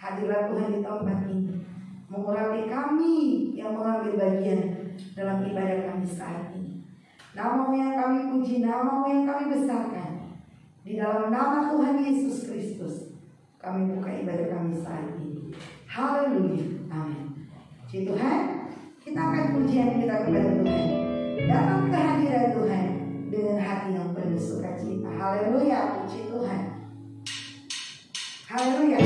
Hadirat Tuhan di tempat ini, mengurapi kami yang mengambil bagian dalam ibadah kami saat ini. Nama-Mu yang kami puji, nama-Mu yang kami besarkan. Di dalam nama Tuhan Yesus Kristus, kami buka ibadah kami saat ini. Haleluya, amin. Puji Tuhan, kita akan pujian kita kepada Tuhan. Datang ke hadirat Tuhan dengan hati yang penuh sukacita. Haleluya, puji Tuhan. Haleluya.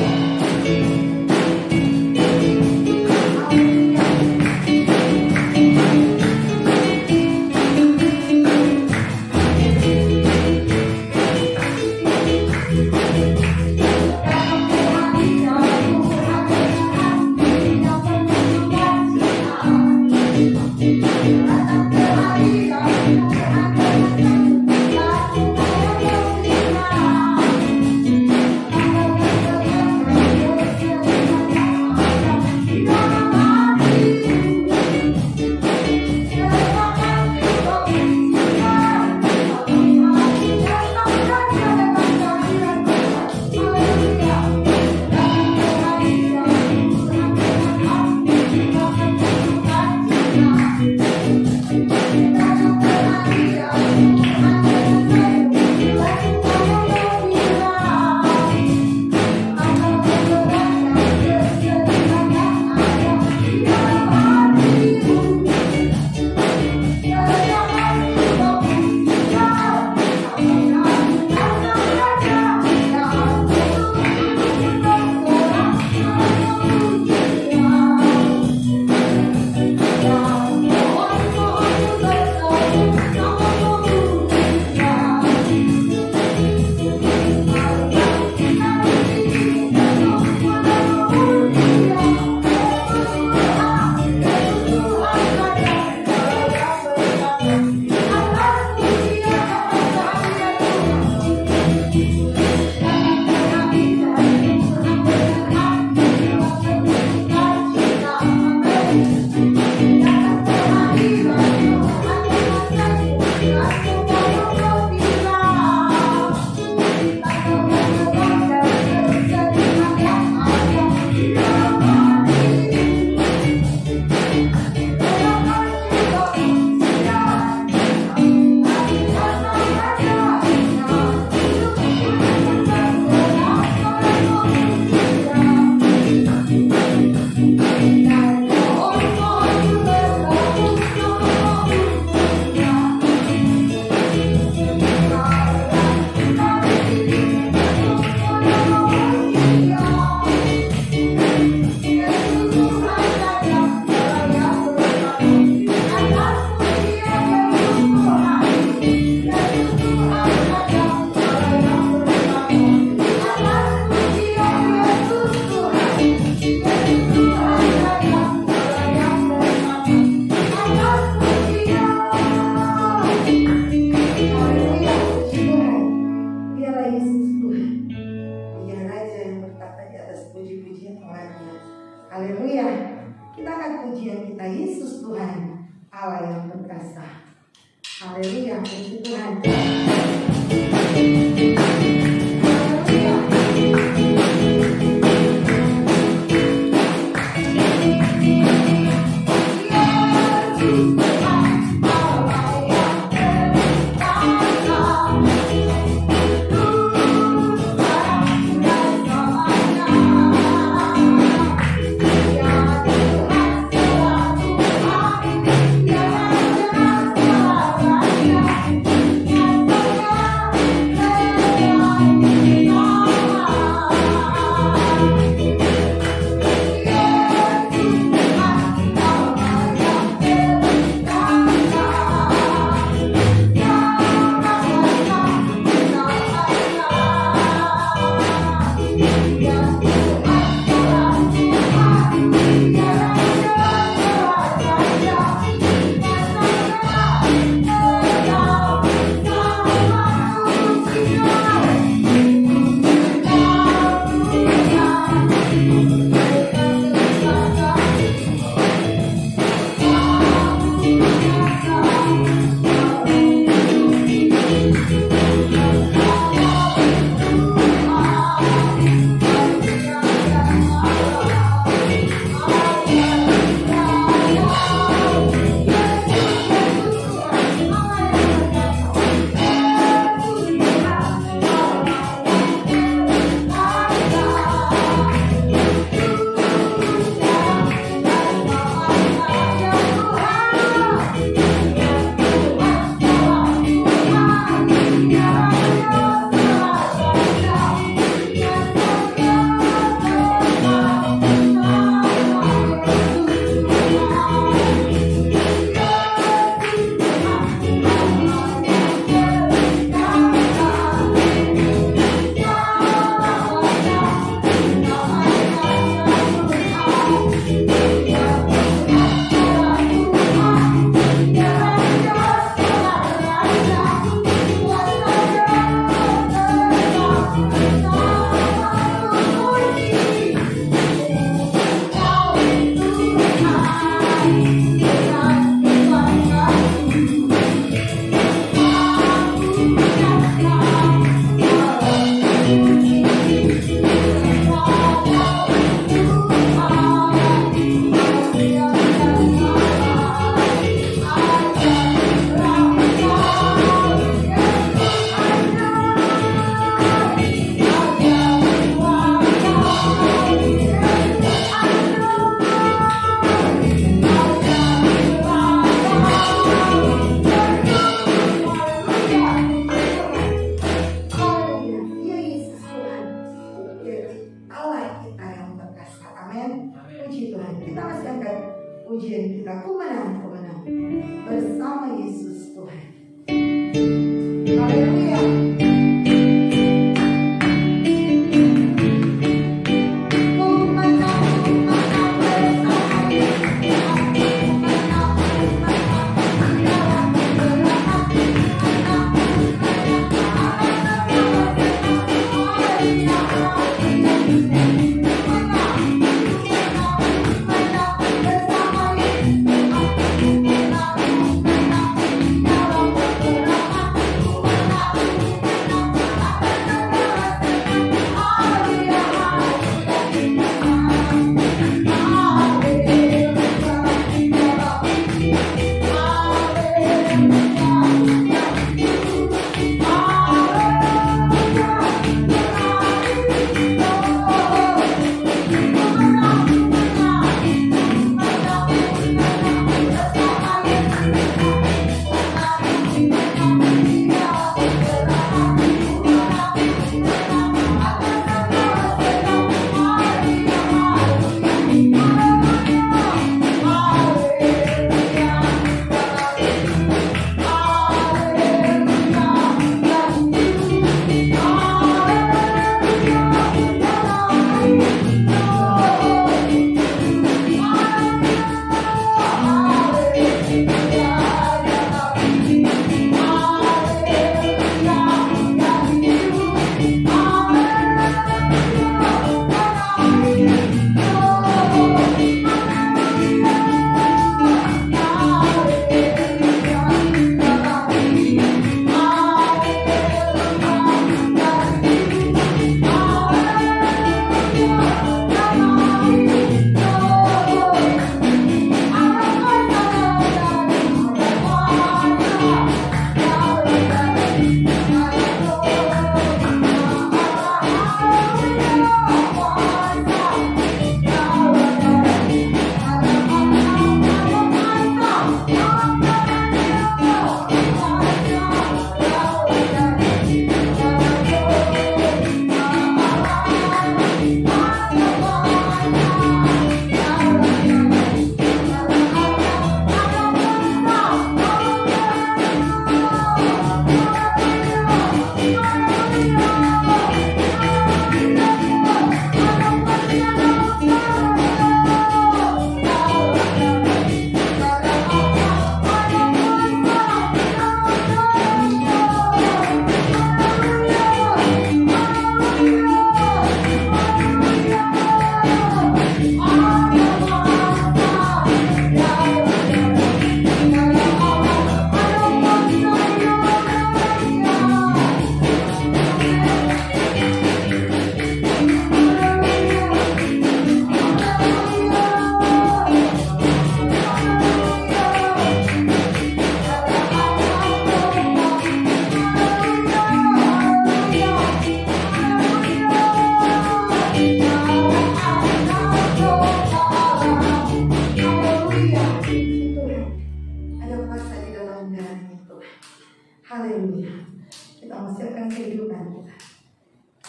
Haleluya. Kita akan pujian kita, Yesus Tuhan, Allah yang perkasa. Haleluya, puji Tuhan. Yeah.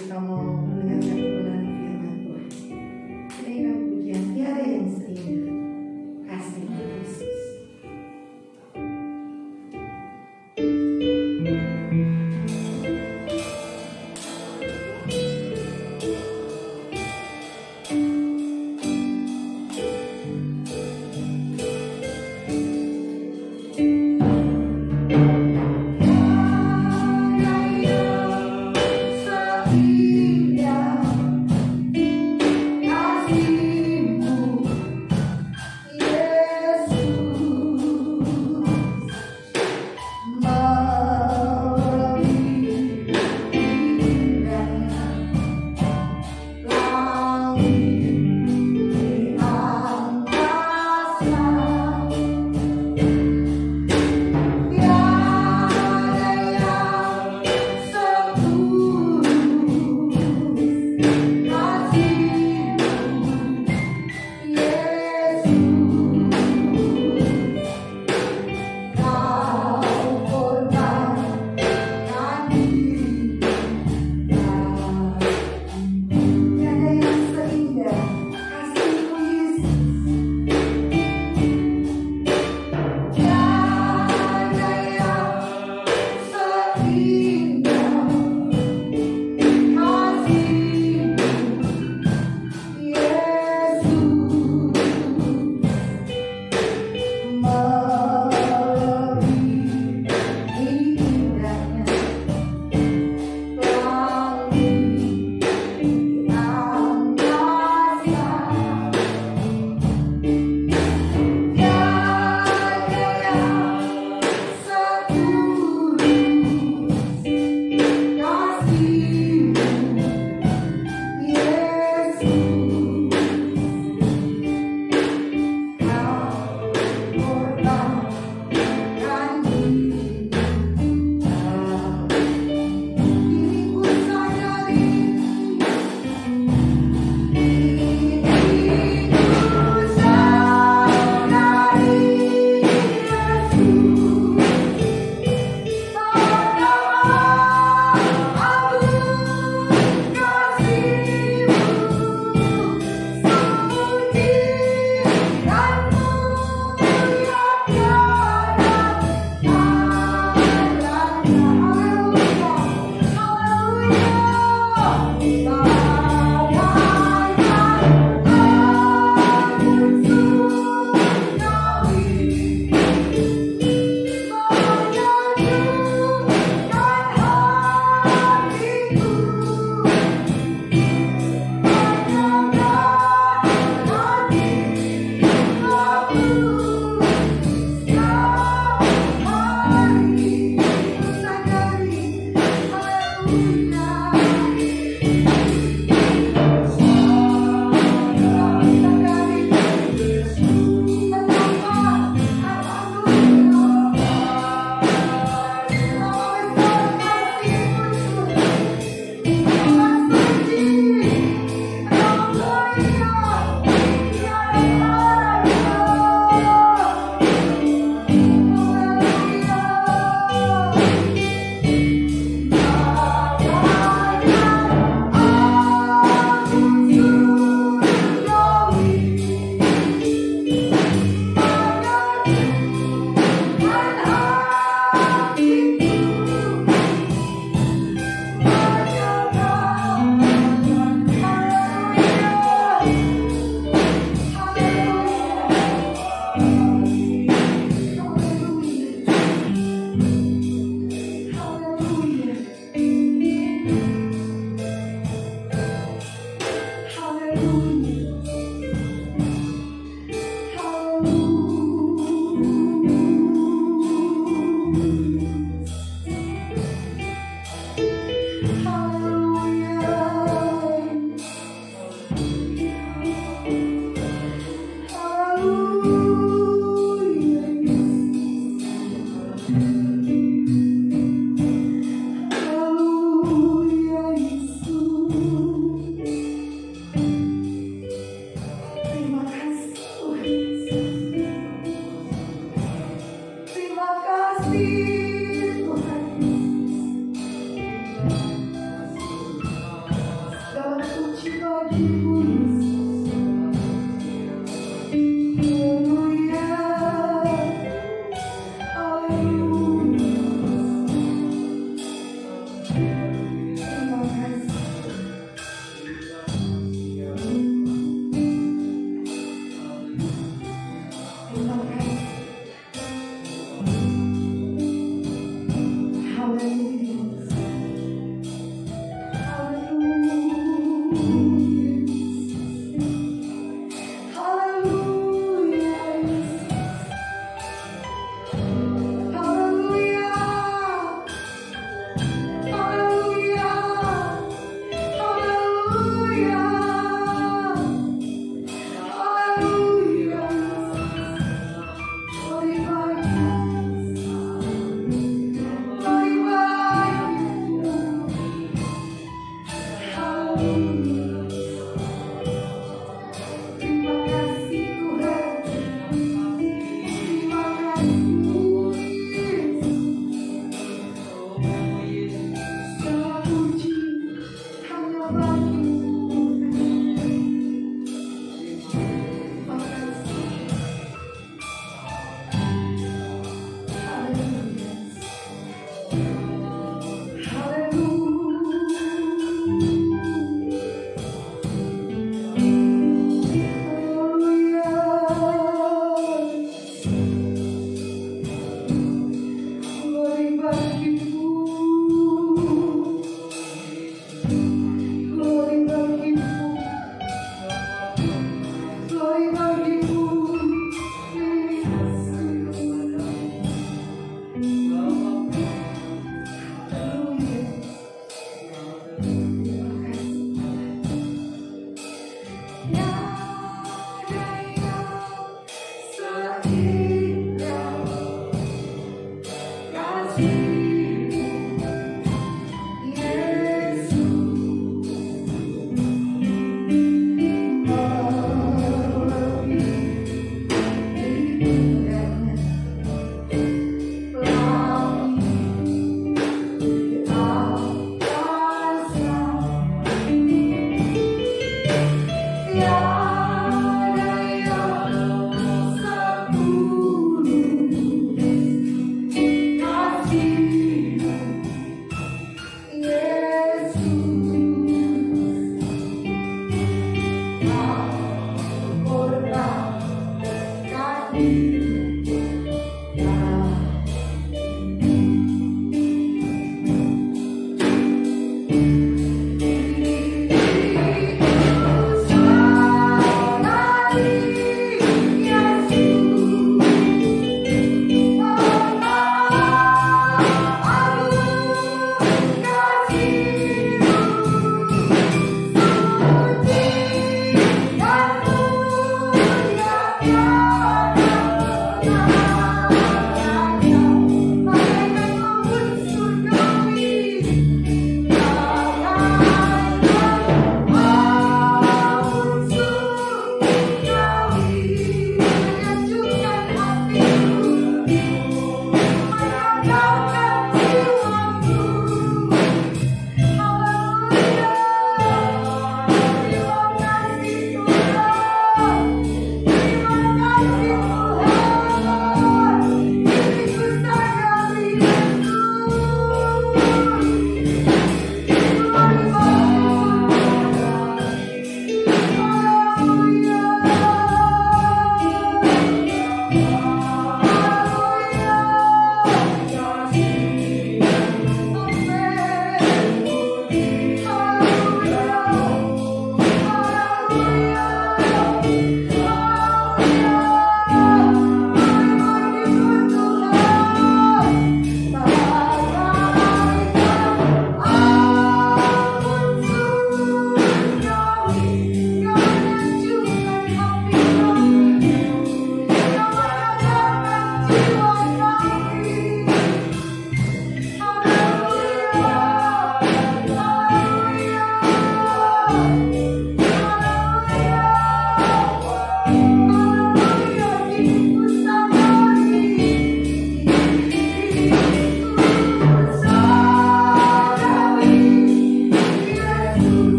Kita mau mendengarkan kebenaran firman Tuhan. Dengan pujian tiada yang seindah kasih Yesus.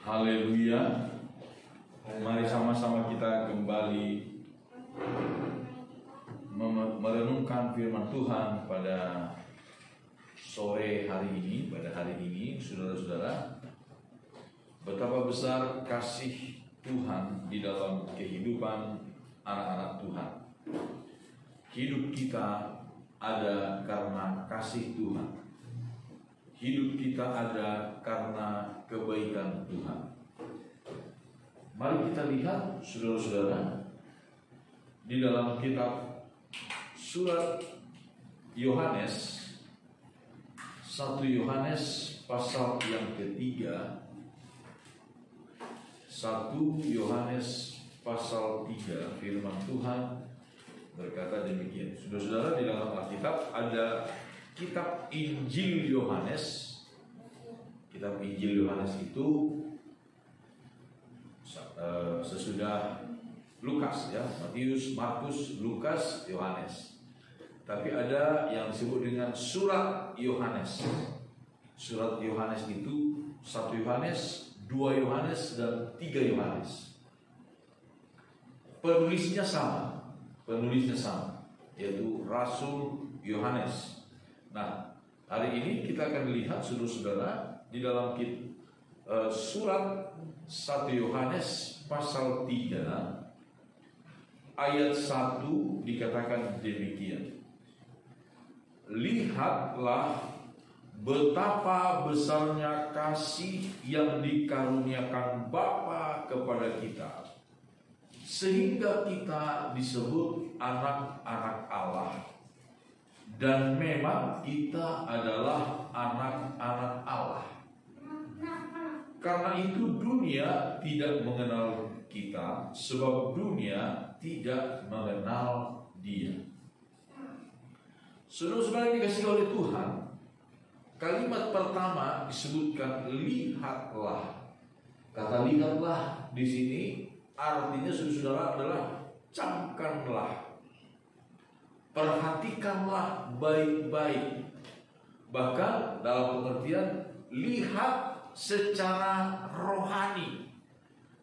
Haleluya. Mari sama-sama kita kembali merenungkan firman Tuhan pada sore hari ini. Pada hari ini, saudara-saudara, betapa besar kasih Tuhan di dalam kehidupan anak-anak Tuhan. Hidup kita ada karena kasih Tuhan. Hidup kita ada karena kebaikan Tuhan. Mari kita lihat, saudara-saudara, di dalam kitab surat Yohanes, 1 Yohanes pasal yang ketiga. 1 Yohanes pasal 3, firman Tuhan berkata demikian. Saudara-saudara, di dalam Alkitab ada kitab Injil Yohanes. Kitab Injil Yohanes itu sesudah Lukas, ya, Matius, Markus, Lukas, Yohanes. Tapi ada yang disebut dengan surat Yohanes. Surat Yohanes itu 1 Yohanes, 2 Yohanes, dan 3 Yohanes. Penulisnya sama, yaitu Rasul Yohanes. Nah, hari ini kita akan lihat, saudara-saudara, di dalam surat 1 Yohanes pasal 3 ayat 1 dikatakan demikian. Lihatlah betapa besarnya kasih yang dikaruniakan Bapa kepada kita, sehingga kita disebut anak-anak Allah. Dan memang kita adalah anak-anak Allah. Karena itu dunia tidak mengenal kita, sebab dunia tidak mengenal Dia. Saudara-saudara yang dikasihi oleh Tuhan, kalimat pertama disebutkan lihatlah. Kata lihatlah di sini artinya, saudara-saudara, adalah camkanlah, perhatikanlah baik-baik. Bahkan dalam pengertian lihat secara rohani,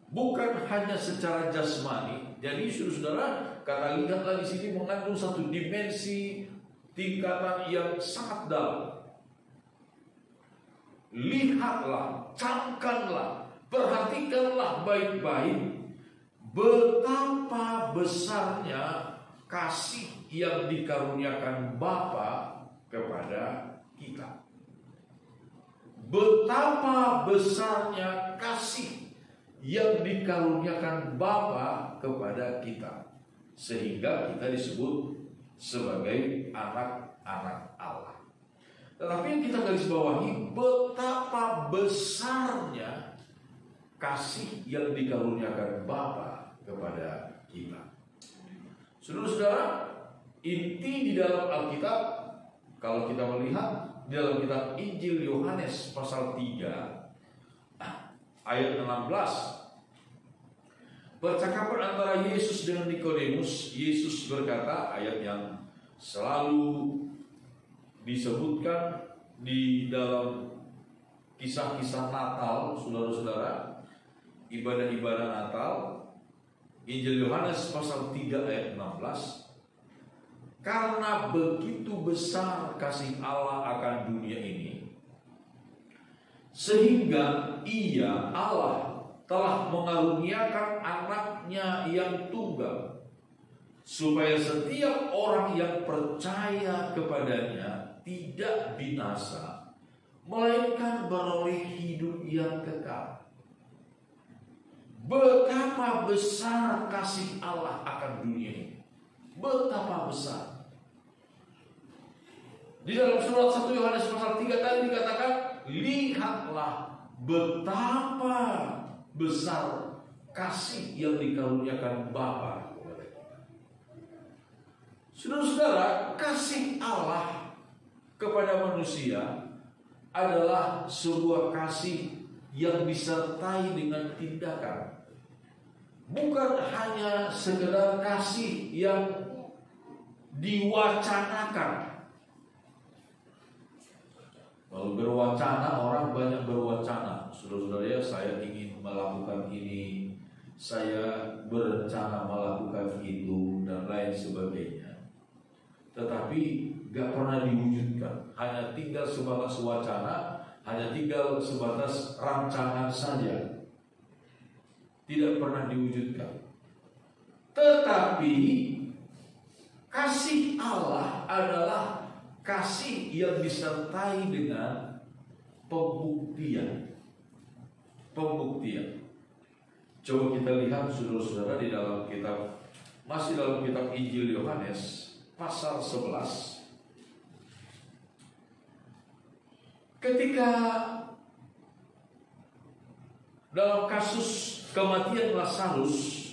bukan hanya secara jasmani. Jadi saudara, kata lihatlah di sini mengandung satu dimensi tingkatan yang sangat dalam. Lihatlah, camkanlah, perhatikanlah baik-baik betapa besarnya kasih yang dikaruniakan Bapa kepada kita. Betapa besarnya kasih yang dikaruniakan Bapa kepada kita, sehingga kita disebut sebagai anak-anak Allah. Tetapi yang kita garis bawahi, betapa besarnya kasih yang dikaruniakan Bapa kepada kita. Saudara-saudara, inti di dalam Alkitab, kalau kita melihat di dalam kitab Injil Yohanes pasal 3 ayat 16, percakapan antara Yesus dengan Nikodemus. Yesus berkata, ayat yang selalu disebutkan di dalam kisah-kisah Natal, saudara-saudara, ibadah-ibadah Natal. Injil Yohanes pasal 3 ayat 16, karena begitu besar kasih Allah akan dunia ini, sehingga Ia, Allah, telah mengaruniakan anaknya yang tunggal, supaya setiap orang yang percaya kepadanya tidak binasa, melainkan beroleh hidup yang kekal. Betapa besar kasih Allah akan dunia ini. Betapa besar. Di dalam surat 1 Yohanes pasal 3 tadi dikatakan, lihatlah betapa besar kasih yang dikaruniakan Bapa kepada kita. Saudara-saudara, kasih Allah kepada manusia adalah sebuah kasih yang disertai dengan tindakan. Bukan hanya sekedar kasih yang diwacanakan. Kalau berwacana, orang banyak berwacana. Saudara-saudara, ya, saya ingin melakukan ini, saya berencana melakukan itu, dan lain sebagainya. Tetapi gak pernah diwujudkan. Hanya tinggal sebatas wacana, hanya tinggal sebatas rancangan saja, tidak pernah diwujudkan. Tetapi kasih Allah adalah kasih yang disertai dengan pembuktian. Coba kita lihat, saudara-saudara, di dalam kitab, masih dalam kitab Injil Yohanes pasal 11. Ketika dalam kasus kematian Lazarus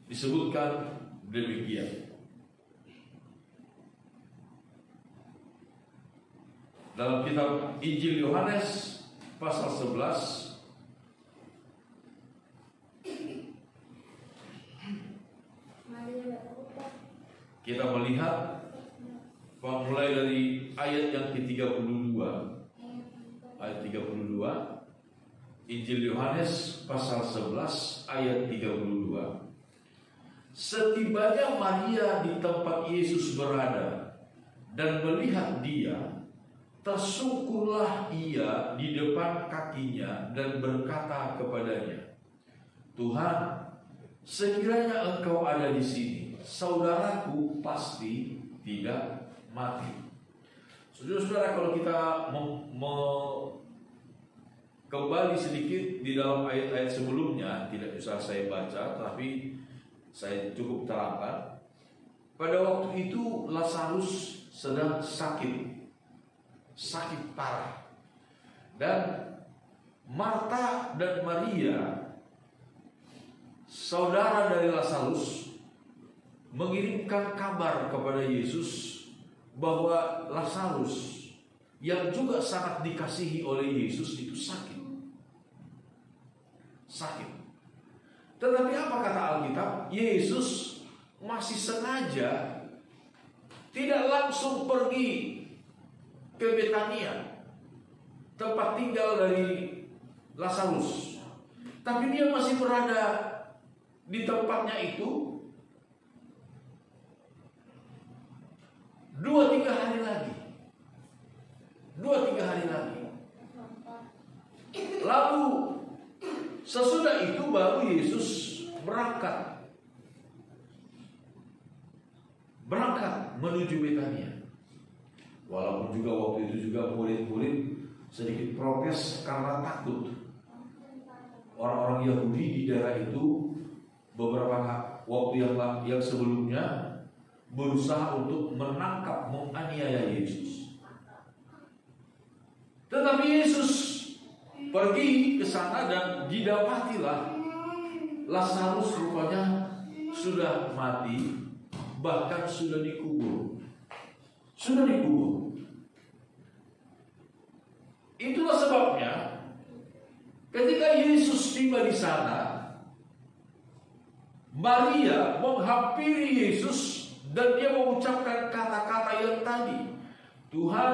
disebutkan demikian. Dalam kitab Injil Yohanes pasal 11 kita melihat mulai dari ayat yang ke-32. Ayat 32, Injil Yohanes pasal 11 ayat 32. Setibanya Maria di tempat Yesus berada dan melihat Dia, tersungkurlah ia di depan kakinya dan berkata kepadanya, Tuhan, sekiranya Engkau ada di sini, saudaraku pasti tidak mati. Saudara-saudara, kalau kita kembali sedikit di dalam ayat-ayat sebelumnya, tidak usah saya baca, tapi saya cukup terangkan. Pada waktu itu Lazarus sedang sakit parah, dan Marta dan Maria, saudara dari Lazarus, mengirimkan kabar kepada Yesus bahwa Lazarus yang juga sangat dikasihi oleh Yesus itu sakit. Tetapi apa kata Alkitab? Yesus masih sengaja tidak langsung pergi ke Betania, tempat tinggal dari Lazarus, tapi dia masih berada di tempatnya itu baru Yesus berangkat menuju Betania. Walaupun juga waktu itu juga murid-murid sedikit protes karena takut. Orang-orang Yahudi di daerah itu beberapa waktu yang sebelumnya berusaha untuk menangkap, menganiaya Yesus. Tetapi Yesus pergi ke sana dan didapatilah Lazarus rupanya sudah mati, bahkan sudah dikubur. Itulah sebabnya ketika Yesus tiba di sana, Maria menghampiri Yesus dan dia mengucapkan kata-kata yang tadi. Tuhan,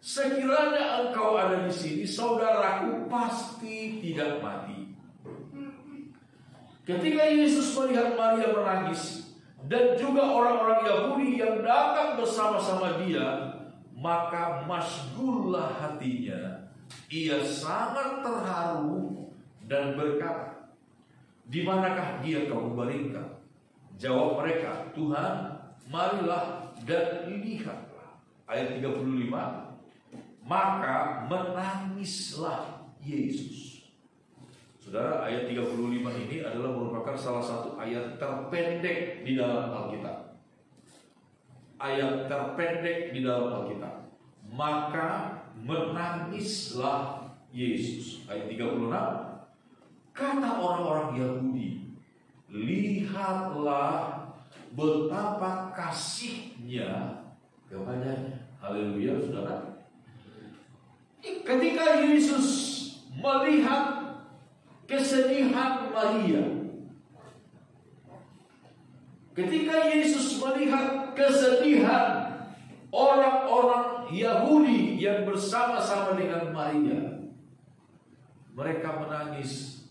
sekiranya Engkau ada di sini, saudaraku pasti tidak mati. Ketika Yesus melihat Maria menangis dan juga orang-orang Yahudi yang datang bersama-sama dia, maka masgullah hatinya. Ia sangat terharu dan berkata, di manakah dia kamu baringkan? Jawab mereka, Tuhan, marilah dan lihatlah. Ayat 35, maka menangislah Yesus. Saudara, ayat 35 ini adalah merupakan salah satu ayat terpendek di dalam Alkitab. Ayat terpendek di dalam Alkitab. Maka menangislah Yesus. Ayat 36, kata orang-orang Yahudi, lihatlah betapa kasihnya kepadanya. Haleluya, saudara. Ketika Yesus melihat kesedihan Maria, ketika Yesus melihat kesedihan orang-orang Yahudi yang bersama-sama dengan Maria, mereka menangis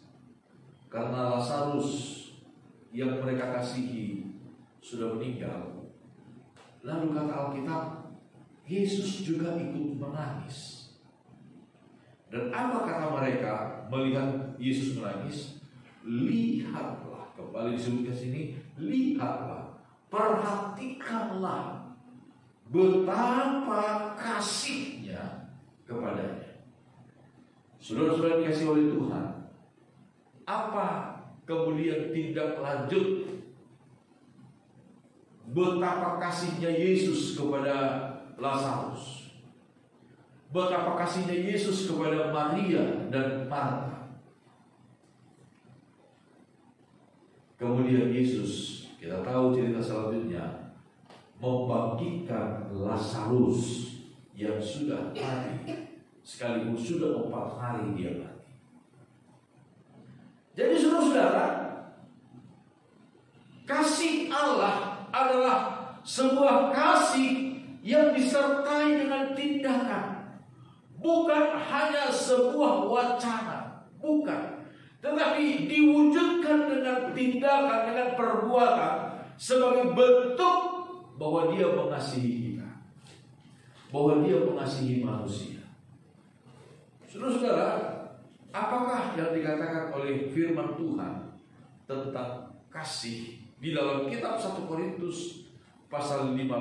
karena Lazarus yang mereka kasihi sudah meninggal. Lalu kata Alkitab, Yesus juga ikut menangis. Dan apa kata mereka melihat Yesus menangis? Lihatlah, kembali disebutkan sini, lihatlah, perhatikanlah betapa kasihnya kepadanya. Saudara-saudara dikasih oleh Tuhan, apa kemudian tindak lanjut betapa kasihnya Yesus kepada Lazarus? Betapa kasihnya Yesus kepada Maria dan Marta. Kemudian Yesus, kita tahu cerita selanjutnya, membangkitkan Lazarus yang sudah mati, sekalipun sudah 4 hari dia mati. Jadi saudara-saudara, kasih Allah adalah sebuah kasih yang disertai dengan tindakan. Bukan hanya sebuah wacana, bukan, tetapi diwujudkan dengan tindakan, dengan perbuatan sebagai bentuk bahwa dia mengasihi kita, bahwa dia mengasihi manusia. Saudara-saudara, apakah yang dikatakan oleh firman Tuhan tentang kasih di dalam kitab 1 Korintus pasal 15,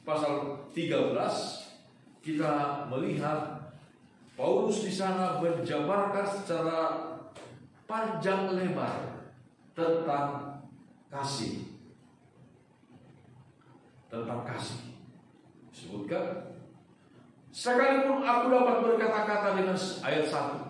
pasal 13? Kita melihat Paulus di sana menjabarkan secara panjang lebar tentang kasih. Tentang kasih. Disebutkan, sekalipun aku dapat berkata-kata dengan ayat 1,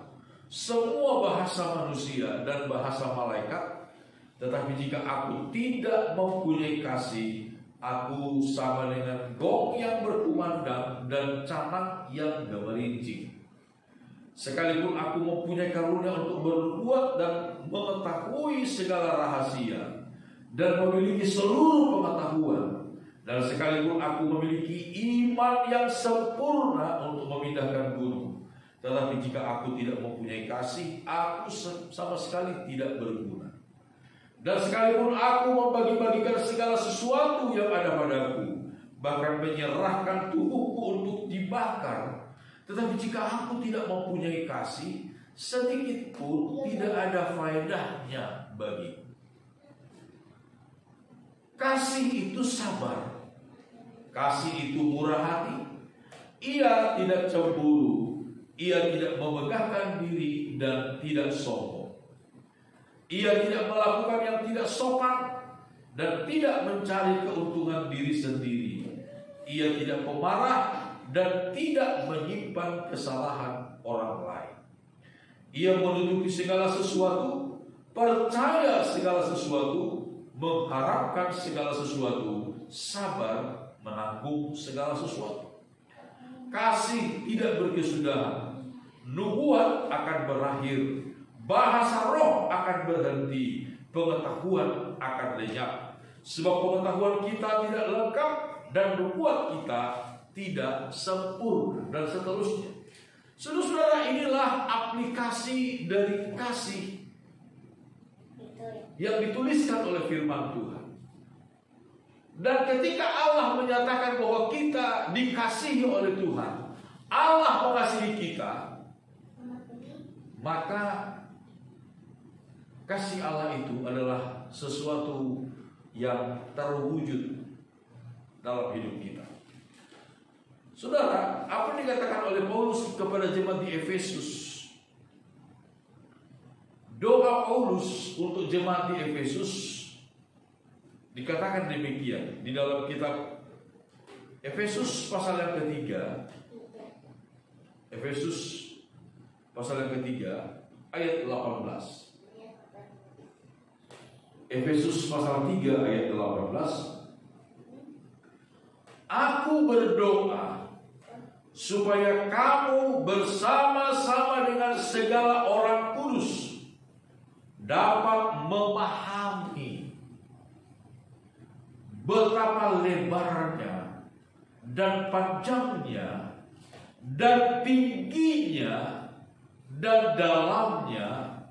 semua bahasa manusia dan bahasa malaikat, tetapi jika aku tidak mempunyai kasih, aku sama dengan gong yang berkumandang dan canang yang gemerincing. Sekalipun aku mempunyai karunia untuk berbuat dan mengetahui segala rahasia dan memiliki seluruh pengetahuan, dan sekalipun aku memiliki iman yang sempurna untuk memindahkan gunung, tetapi jika aku tidak mempunyai kasih, aku sama sekali tidak berguna. Dan sekalipun aku membagi-bagikan segala sesuatu yang ada padaku, bahkan menyerahkan tubuhku untuk dibakar, tetapi jika aku tidak mempunyai kasih, sedikit pun tidak ada faedahnya bagimu. Kasih itu sabar, kasih itu murah hati. Ia tidak cemburu, ia tidak memegahkan diri dan tidak sombong. Ia tidak melakukan yang tidak sopan dan tidak mencari keuntungan diri sendiri. Ia tidak pemarah dan tidak menyimpan kesalahan orang lain. Ia menutupi segala sesuatu, percaya segala sesuatu, mengharapkan segala sesuatu, sabar menanggung segala sesuatu. Kasih tidak berkesudahan, nubuat akan berakhir, bahasa roh akan berhenti, pengetahuan akan lenyap. Sebab pengetahuan kita tidak lengkap dan nubuat kita tidak sempurna, dan seterusnya. Saudara-saudara, inilah aplikasi dari kasih yang dituliskan oleh firman Tuhan. Dan ketika Allah menyatakan bahwa kita dikasihi oleh Tuhan, Allah mengasihi kita, maka kasih Allah itu adalah sesuatu yang terwujud dalam hidup kita. Saudara, apa yang dikatakan oleh Paulus kepada jemaat di Efesus? Doa Paulus untuk jemaat di Efesus dikatakan demikian di dalam kitab Efesus pasal yang ketiga. Efesus pasal yang ketiga ayat 18. Efesus pasal 3 ayat 18. Aku berdoa supaya kamu bersama-sama dengan segala orang kudus dapat memahami betapa lebarnya dan panjangnya dan tingginya dan dalamnya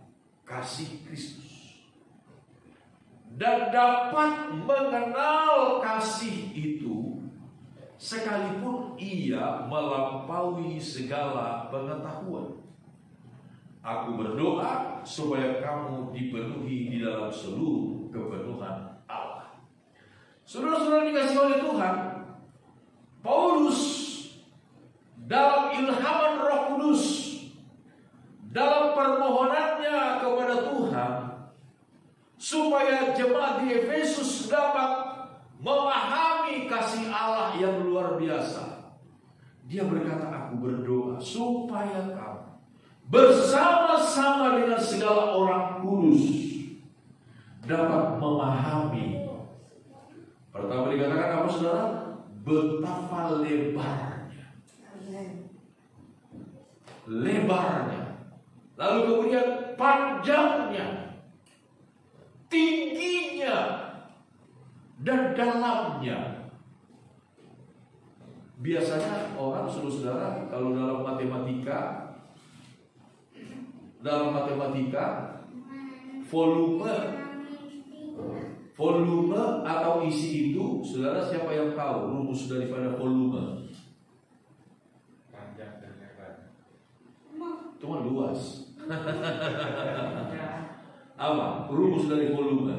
kasih Kristus, dan dapat mengenal kasih itu sekalipun ia melampaui segala pengetahuan. Aku berdoa supaya kamu dipenuhi di dalam seluruh kepenuhan Allah. Saudara-saudara dikasihi oleh Tuhan, Paulus dalam ilhaman Roh Kudus, dalam permohonannya kepada Tuhan supaya jemaat di Efesus dapat memahami kasih Allah yang luar biasa, dia berkata, aku berdoa supaya kamu bersama-sama dengan segala orang kudus dapat memahami. Pertama dikatakan apa, saudara? Betapa lebarnya. Lebarnya. Lalu kemudian panjangnya, tingginya, dan dalamnya. Biasanya orang, saudara-saudara, kalau dalam matematika volume atau isi itu, saudara, siapa yang tahu rumus daripada volume? Panjang dan lebar. Cuma luas. Apa rumus dari volume?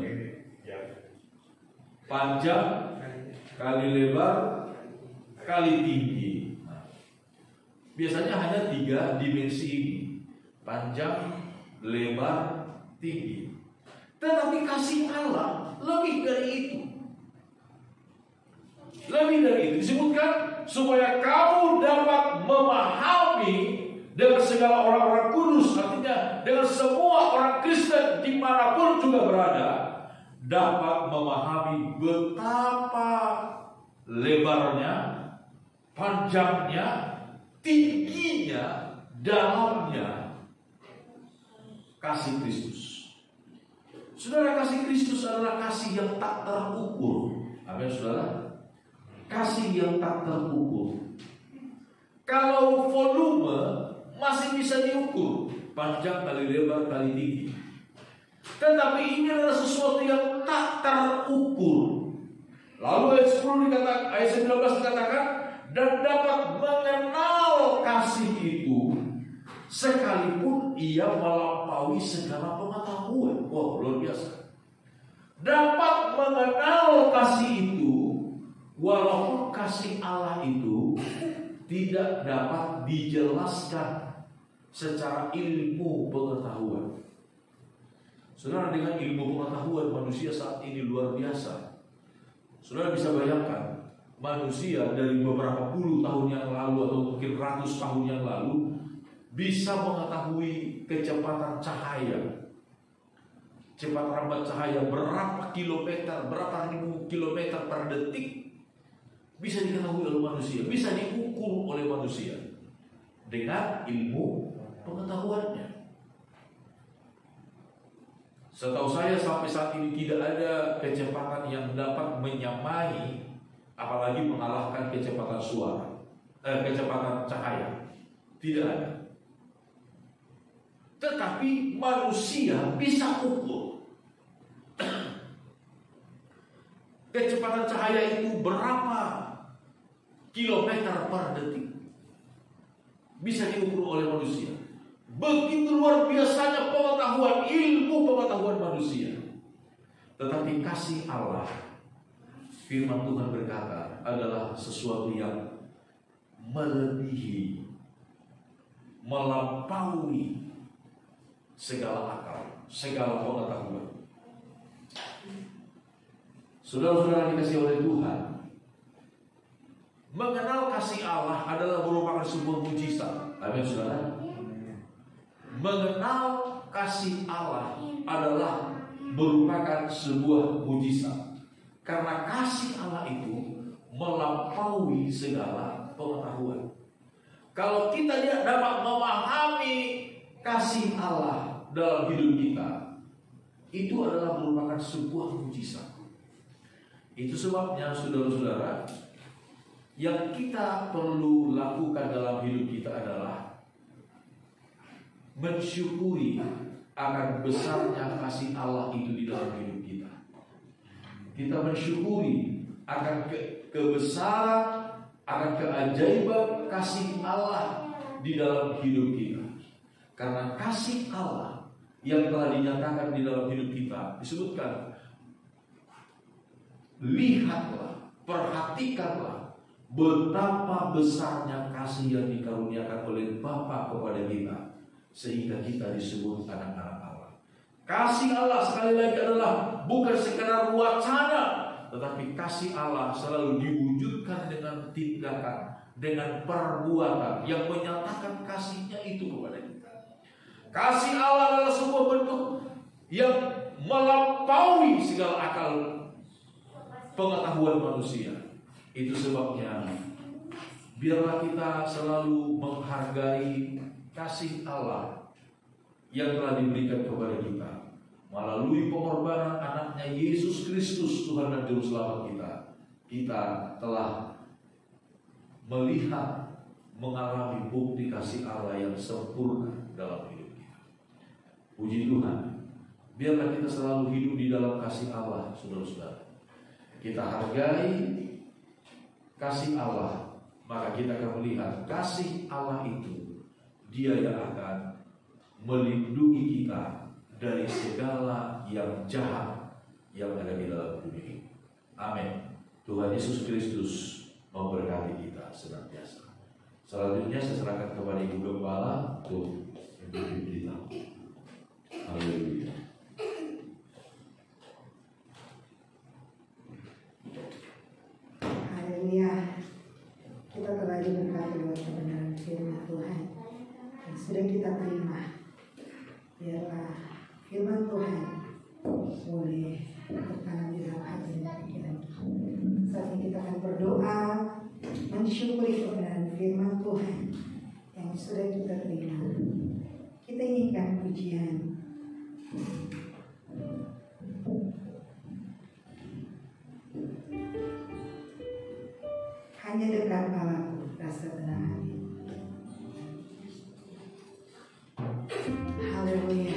Panjang kali lebar kali tinggi. Biasanya hanya 3 dimensi ini: panjang, lebar, tinggi. Tetapi kasih Allah lebih dari itu. Lebih dari itu. Disebutkan supaya kamu dapat memahami dengan segala orang-orang kudus, artinya dengan semua orang Kristen dimanapun juga berada, dapat memahami betapa lebarnya, panjangnya, tingginya, dalamnya kasih Kristus. Saudara, kasih Kristus adalah kasih yang tak terukur. Amin, saudara. Kasih yang tak terukur. Kalau volume masih bisa diukur, panjang kali lebar kali tinggi. Tetapi ini adalah sesuatu yang tak terukur. Lalu ayat 10 dikatakan, ayat 19 dikatakan, dan dapat mengenal kasih itu sekalipun ia melampaui segala pengetahuan. Wow, luar biasa. Dapat mengenal kasih itu, walaupun kasih Allah itu tidak dapat dijelaskan secara ilmu pengetahuan. Saudara, dengan ilmu pengetahuan manusia saat ini luar biasa. Saudara bisa bayangkan, manusia dari beberapa puluh tahun yang lalu atau mungkin ratus tahun yang lalu bisa mengetahui kecepatan cahaya, cepat rambat cahaya berapa kilometer, berapa ribu kilometer per detik, bisa diketahui oleh manusia, bisa diukur oleh manusia dengan ilmu pengetahuannya. Setahu saya sampai saat ini tidak ada kecepatan yang dapat menyamai, apalagi mengalahkan kecepatan kecepatan cahaya. Tidak ada. Tetapi manusia bisa ukur kecepatan cahaya itu berapa kilometer per detik. Bisa diukur oleh manusia. Begitu luar biasanya pengetahuan, ilmu pengetahuan manusia. Tetapi kasih Allah, firman Tuhan berkata, adalah sesuatu yang melebihi, melampaui segala akal, segala pengetahuan. Saudara-saudara dikasihi oleh Tuhan, mengenal kasih Allah adalah merupakan sebuah mujizat. Amin, saudara. Mengenal kasih Allah adalah merupakan sebuah mujizat, karena kasih Allah itu melampaui segala pengetahuan. Kalau kita tidak dapat memahami kasih Allah dalam hidup kita, itu adalah merupakan sebuah mujizat. Itu sebabnya saudara-saudara, yang kita perlu lakukan dalam hidup kita adalah mensyukuri akan besarnya kasih Allah itu di dalam hidup kita. Kita mensyukuri akan kebesaran, akan keajaiban kasih Allah di dalam hidup kita. Karena kasih Allah yang telah dinyatakan di dalam hidup kita disebutkan, lihatlah, perhatikanlah betapa besarnya kasih yang dikaruniakan oleh Bapa kepada kita, sehingga kita disebut anak-anak Allah. Kasih Allah sekali lagi adalah bukan sekadar wacana, tetapi kasih Allah selalu diwujudkan dengan tindakan, dengan perbuatan yang menyatakan kasihnya itu kepada kita. Kasih Allah adalah sebuah bentuk yang melampaui segala akal pengetahuan manusia. Itu sebabnya biarlah kita selalu menghargai kasih Allah yang telah diberikan kepada kita melalui pengorbanan anaknya Yesus Kristus, Tuhan dan Juru Selamat kita. Kita telah melihat, mengalami bukti kasih Allah yang sempurna dalam hidup kita. Puji Tuhan, biarlah kita selalu hidup di dalam kasih Allah, saudara-saudara. Kita hargai kasih Allah, maka kita akan melihat kasih Allah itu, Dia yang akan melindungi kita dari segala yang jahat yang ada di dalam dunia ini. Amin. Tuhan Yesus Kristus memberkati kita senantiasa. Selanjutnya saya serahkan kepada Ibu Gembala untuk memimpin kita. Haleluya. Haleluya. Kita telah diberkati oleh kebenaran firman Tuhan yang sudah kita terima. Biarlah firman Tuhan boleh bertanam di dalam hati dan pikiran kita. Saat ini kita akan berdoa mensyukuri kebenaran firman Tuhan yang sudah kita terima. Kita nyanyikan pujian. Hanya dekat Allahku rasa tenang hati. Haleluya.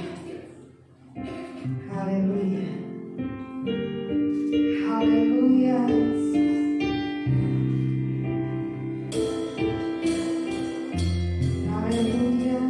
Haleluya. Haleluya. Haleluya.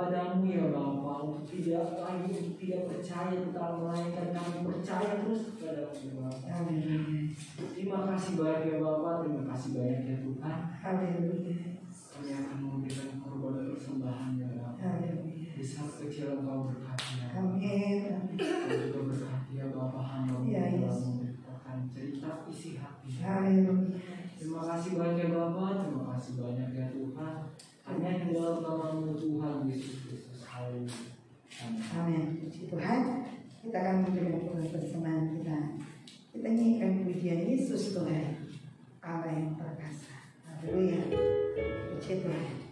kepadamu ya Bapa, untuk tidak percaya tentang melainkan kami percaya terus kepadamu ya Bapa. Haleluya. Terima kasih banyak ya Bapa, terima kasih banyak ya Tuhan. Haleluya. Kami akan memberikan korban persembahan ya Bapa. Haleluya. Besar kecil Engkau berkati ya Bapa. Amin. Engkau juga berkati ya Bapa, hamba Ya, dalam Yesus. memberitakan cerita isi hati. Haleluya. Terima kasih banyak ya Bapa, terima kasih banyak ya Tuhan. Hanya di dalam nama Tuhan Yesus Kristus. Haleluya. Amin. Amin. Puji Tuhan. Kita akan memberikan persembahan kita. Kita nyanyikan pujian Yesus Tuhan, Allah yang perkasa. Haleluya. Puji Tuhan.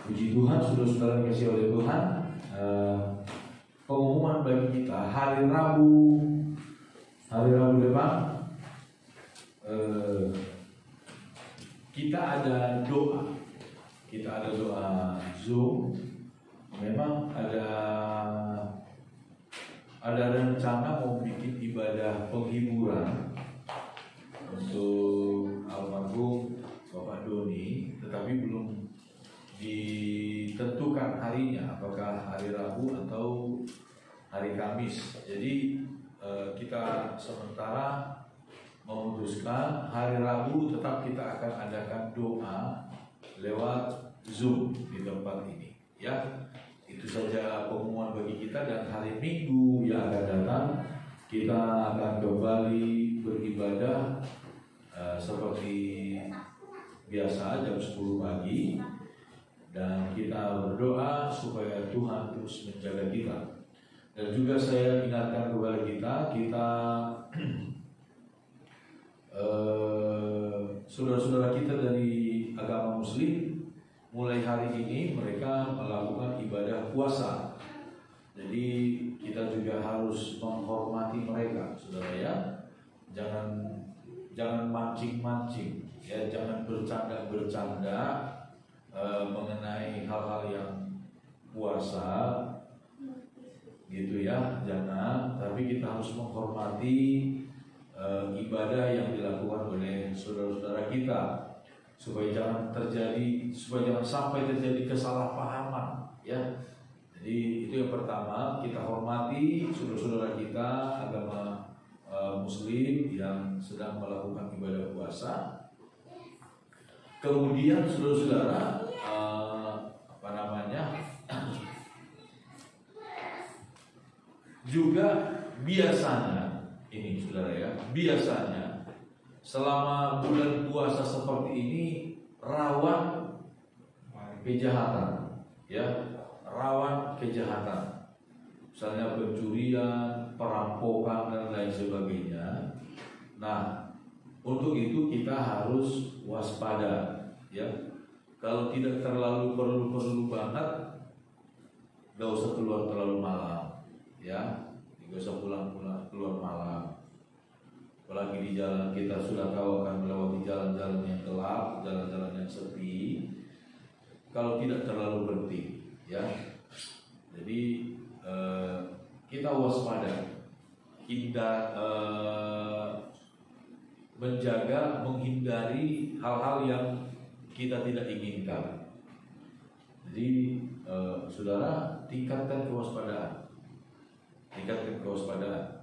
Puji Tuhan, saudara-saudara dikasih oleh Tuhan. Pengumuman bagi kita hari Rabu depan kita ada doa Zoom. Memang ada rencana mau bikin ibadah penghiburan untuk almarhum Bapak Doni, tetapi belum ditentukan harinya, apakah hari Rabu atau hari Kamis. Jadi kita sementara memutuskan hari Rabu tetap kita akan adakan doa lewat Zoom di tempat ini, ya. Itu saja pengumuman bagi kita, dan hari Minggu yang akan datang kita akan kembali beribadah seperti biasa jam 10 pagi, dan kita berdoa supaya Tuhan terus menjaga kita. Dan juga saya ingatkan kepada kita saudara-saudara kita dari agama Muslim, mulai hari ini mereka melakukan ibadah puasa. Jadi kita juga harus menghormati mereka, saudara ya. Jangan mancing-mancing, ya, jangan bercanda-bercanda mengenai hal-hal yang puasa, gitu ya, jangan. Tapi kita harus menghormati ibadah yang dilakukan oleh saudara-saudara kita, supaya jangan sampai terjadi kesalahpahaman, ya. Jadi itu yang pertama, kita hormati saudara-saudara kita agama Muslim yang sedang melakukan ibadah puasa. Kemudian saudara-saudara juga biasanya ini, saudara ya, biasanya selama bulan puasa seperti ini rawan kejahatan, ya, rawan kejahatan, misalnya pencurian, perampokan dan lain sebagainya. Nah, untuk itu kita harus waspada, ya. Kalau tidak terlalu perlu banget, gak usah keluar terlalu malam, ya. Gak usah pulang keluar malam. Apalagi di jalan, kita sudah tahu akan melewati jalan-jalan yang gelap, jalan-jalan yang sepi. Kalau tidak terlalu penting, ya. Jadi kita waspada, kita menghindari hal-hal yang kita tidak inginkan. Jadi saudara, tingkatkan kewaspadaan.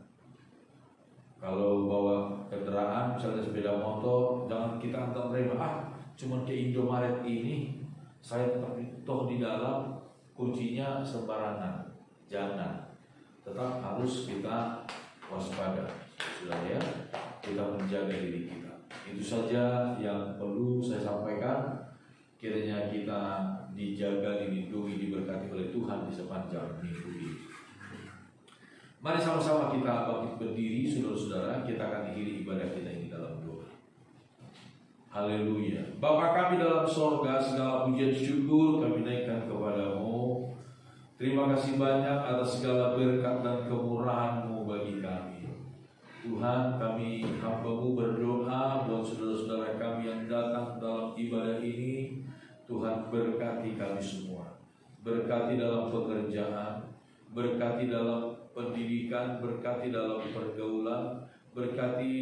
Kalau bawa kendaraan, misalnya sepeda motor, jangan kita antar rema. Cuma ke Indomaret ini, saya toh di dalam kuncinya sembarangan. Jangan. Tetap harus kita waspada, saudara, ya. Kita menjaga diri kita. Itu saja yang perlu saya sampaikan. Kiranya kita dijaga, dilindungi, diberkati oleh Tuhan di sepanjang minggu ini. Mari sama-sama kita bangkit berdiri, saudara-saudara. Kita akan akhiri ibadah kita ini dalam doa. Haleluya. Bapa kami dalam sorga, segala pujian syukur kami naikkan kepadamu. Terima kasih banyak atas segala berkat dan kemurahan-Mu bagi kami. Tuhan, kami hamba-Mu berdoa buat saudara-saudara kami yang datang dalam ibadah ini. Tuhan, berkati kami semua. Berkati dalam pekerjaan, berkati dalam pendidikan, berkati dalam pergaulan, berkati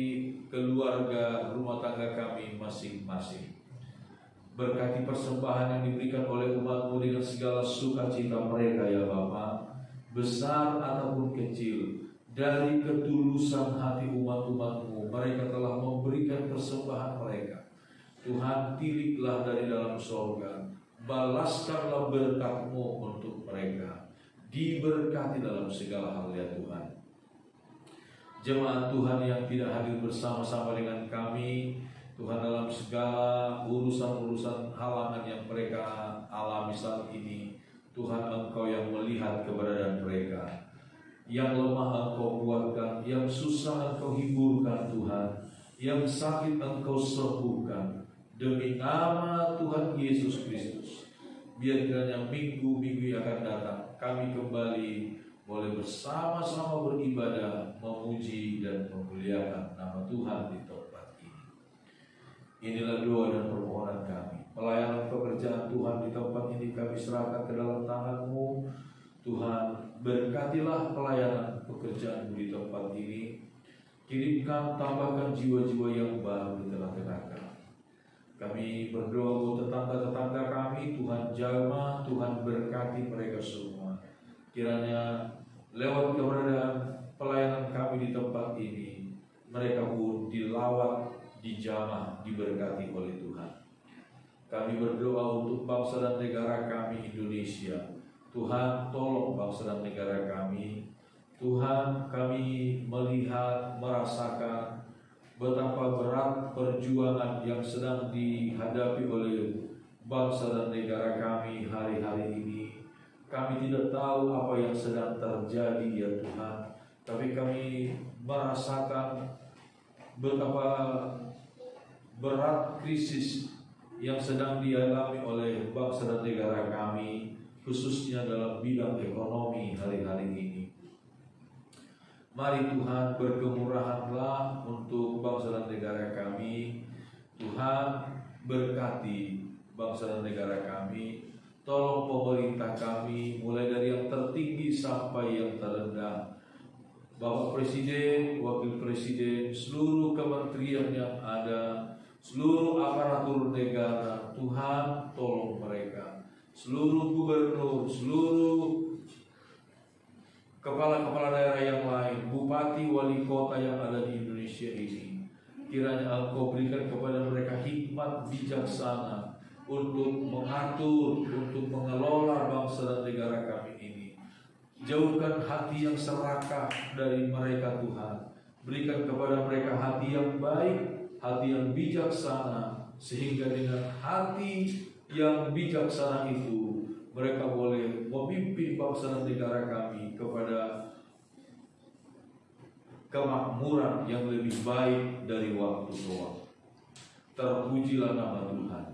keluarga rumah tangga kami masing-masing. Berkati persembahan yang diberikan oleh umat-Mu dengan segala sukacita mereka, ya Bapa, besar ataupun kecil. Dari ketulusan hati umat-umat-Mu, mereka telah memberikan persembahan mereka. Tuhan, tiliklah dari dalam sorga, balaskanlah berkat-Mu untuk mereka. Diberkati dalam segala hal, ya Tuhan. Jemaat Tuhan yang tidak hadir bersama-sama dengan kami, Tuhan, dalam segala urusan-urusan halangan yang mereka alami saat ini, Tuhan, Engkau yang melihat keberadaan mereka. Yang lemah Engkau kuatkan, yang susah Engkau hiburkan Tuhan, yang sakit Engkau sembuhkan. Demi nama Tuhan Yesus Kristus, biar kiranya minggu-minggu yang akan datang kami kembali boleh bersama-sama beribadah, memuji dan memuliakan nama Tuhan di tempat ini. Inilah doa dan permohonan kami. Pelayanan pekerjaan Tuhan di tempat ini kami serahkan ke dalam tangan-Mu. Tuhan, berkatilah pelayanan pekerjaan di tempat ini. Kirimkan, tambahkan jiwa-jiwa yang baru di tengah-tengah kami. Kami berdoa untuk tetangga-tetangga kami. Tuhan jamah, Tuhan berkati mereka semua. Kiranya lewat keberadaan pelayanan kami di tempat ini, mereka pun dilawat, dijamah, diberkati oleh Tuhan. Kami berdoa untuk bangsa dan negara kami Indonesia. Tuhan, tolong bangsa dan negara kami. Tuhan, kami melihat, merasakan betapa berat perjuangan yang sedang dihadapi oleh bangsa dan negara kami hari-hari ini. Kami tidak tahu apa yang sedang terjadi, ya Tuhan, tapi kami merasakan betapa berat krisis yang sedang dialami oleh bangsa dan negara kami, khususnya dalam bidang ekonomi hari-hari ini. Mari Tuhan, berkemurahanlah untuk bangsa dan negara kami. Tuhan, berkati bangsa dan negara kami. Tolong pemerintah kami, mulai dari yang tertinggi sampai yang terendah. Bapak Presiden, Wakil Presiden, seluruh kementerian yang ada, seluruh aparatur negara, Tuhan, tolong mereka. Seluruh gubernur, seluruh kepala-kepala daerah yang lain, bupati, wali kota yang ada di Indonesia ini, kiranya Engkau berikan kepada mereka hikmat bijaksana untuk mengatur, untuk mengelola bangsa dan negara kami ini. Jauhkan hati yang serakah dari mereka, Tuhan. Berikan kepada mereka hati yang baik, hati yang bijaksana, sehingga dengan hati yang bijaksana itu, mereka boleh memimpin bangsa dan negara kami kepada kemakmuran yang lebih baik dari waktu ke waktu. Terpujilah nama Tuhan.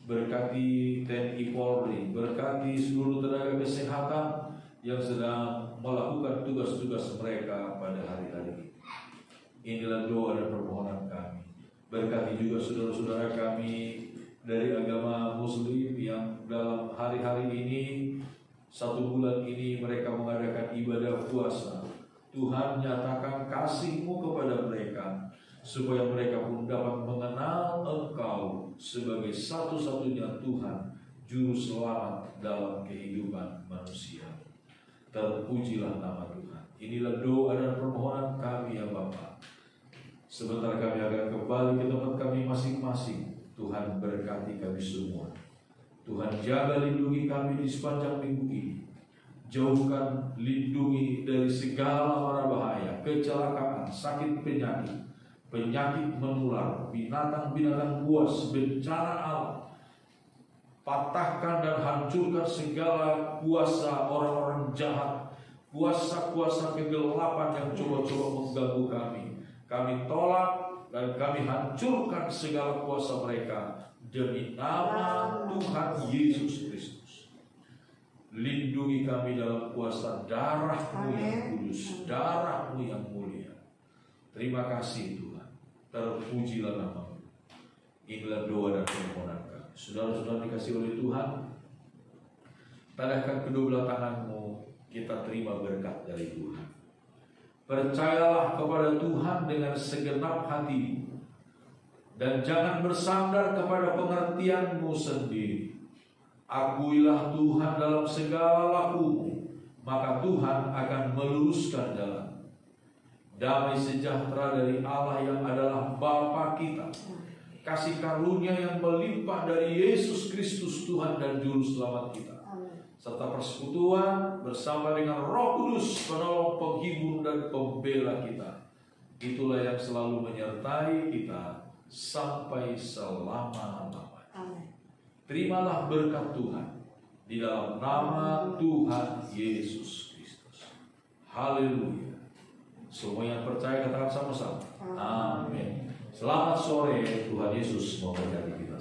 Berkati TNI Polri, berkati seluruh tenaga kesehatan yang sedang melakukan tugas-tugas mereka pada hari-hari ini. Inilah doa dan permohonan kami. Berkati juga saudara-saudara kami dari agama Muslim yang dalam hari-hari ini, 1 bulan ini mereka mengadakan ibadah puasa. Tuhan nyatakan kasih-Mu kepada mereka, supaya mereka pun dapat mengenal Engkau sebagai satu-satunya Tuhan, Juru Selamat dalam kehidupan manusia. Terpujilah nama Tuhan. Inilah doa dan permohonan kami ya Bapa. Sebentar kami akan kembali ke tempat kami masing-masing. Tuhan berkati kami semua. Tuhan jaga lindungi kami di sepanjang minggu ini. Jauhkan, lindungi dari segala mara bahaya, kecelakaan, sakit penyakit, penyakit menular, binatang-binatang buas, bencana alam. Patahkan dan hancurkan segala kuasa orang-orang jahat, kuasa-kuasa kegelapan yang coba-coba mengganggu kami. Kami tolak dan kami hancurkan segala kuasa mereka demi nama Tuhan Yesus Kristus. Lindungi kami dalam kuasa darah-Mu yang kudus, darah-Mu yang mulia. Terima kasih Tuhan. Terpujilah nama-Mu. Inilah doa dan permohonan kami. Saudara-saudara dikasih oleh Tuhan, tadahkan kedua belah tanganmu, kita terima berkat dari Tuhan. Percayalah kepada Tuhan dengan segenap hati, dan jangan bersandar kepada pengertianmu sendiri. Akuilah Tuhan dalam segala lakumu, maka Tuhan akan meluruskan jalan. Damai sejahtera dari Allah yang adalah Bapa kita, kasih karunia yang melimpah dari Yesus Kristus Tuhan dan Juru Selamat kita, serta persekutuan bersama dengan Roh Kudus, penolong, penghibur dan pembela kita, itulah yang selalu menyertai kita sampai selama-lamanya. Terimalah berkat Tuhan di dalam nama Tuhan Yesus Kristus. Haleluya. Semua yang percaya katakan sama-sama. Amin. Selamat sore, Tuhan Yesus memberkati kita.